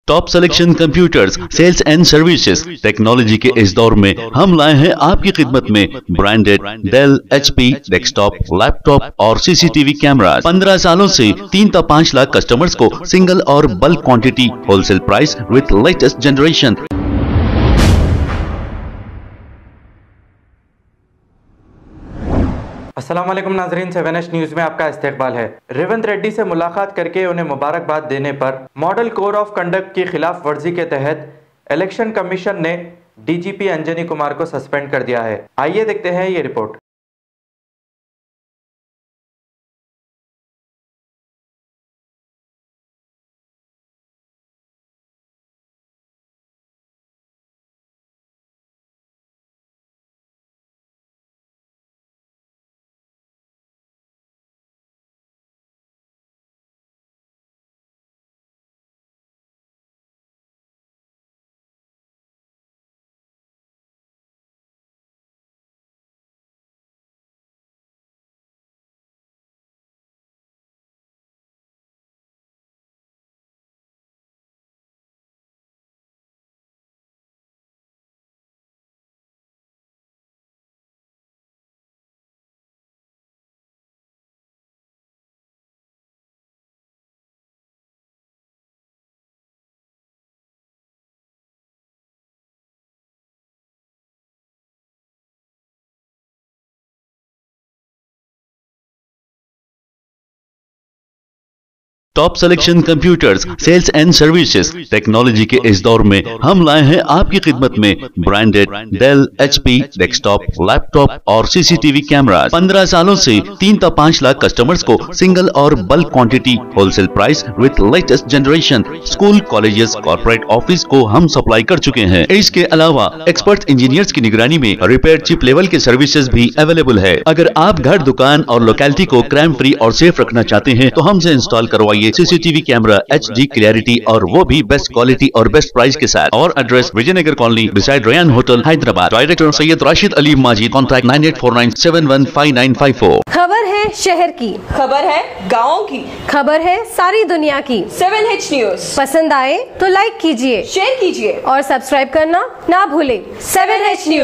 Top selection computers sales and services technology के इस दौर में हम लाए हैं आपकी खिदमत में branded Dell, HP, desktop, laptop और सीसीटीवी कैमरा। 15 सालों से 3 से 5 लाख कस्टमर्स को सिंगल और bulk quantity wholesale price with latest generation. अस्सलाम वालेकुम नाजरीन, 7H न्यूज़ में आपका इस्तकबाल है। रेवंत रेड्डी से मुलाकात करके उन्हें मुबारकबाद देने पर मॉडल कोड ऑफ कंडक्ट की खिलाफ वर्जी के तहत इलेक्शन कमीशन ने डीजीपी अंजनी कुमार को सस्पेंड कर दिया है। आइए देखते हैं ये report. Top selection computers sales and services technology के इस दौर में हम लाए हैं आपकी खिदमत में branded Dell, HP, desktop, laptop और सीसीटीवी कैमरा। 15 सालों से 3 से 5 लाख कस्टमर्स को सिंगल और bulk quantity wholesale price with latest generation. School, colleges, corporate office को हम सप्लाई कर चुके हैं। इसके अलावा एक्सपर्ट इंजीनियर्स की निगरानी में रिपेयर चिप लेवल के सर्विसेज भी अवेलेबल है। अगर आप घर, दुकान और लोकेलिटी को क्राइम फ्री और सेफ रखना चाहते हैं तो हमसे इंस्टॉल करवाइए सीसीटीवी कैमरा, HD क्लैरिटी और वो भी बेस्ट क्वालिटी और बेस्ट प्राइस के साथ। और address Vijayanagar colony beside Ryan hotel, Hyderabad. Director Syed Rashid Ali Majid. Contact 9849715954। खबर है शहर की, खबर है गाँव की, खबर है सारी दुनिया की। 7H न्यूज़ पसंद आए तो लाइक कीजिए, शेयर कीजिए और सब्सक्राइब करना ना भूले। 7H news.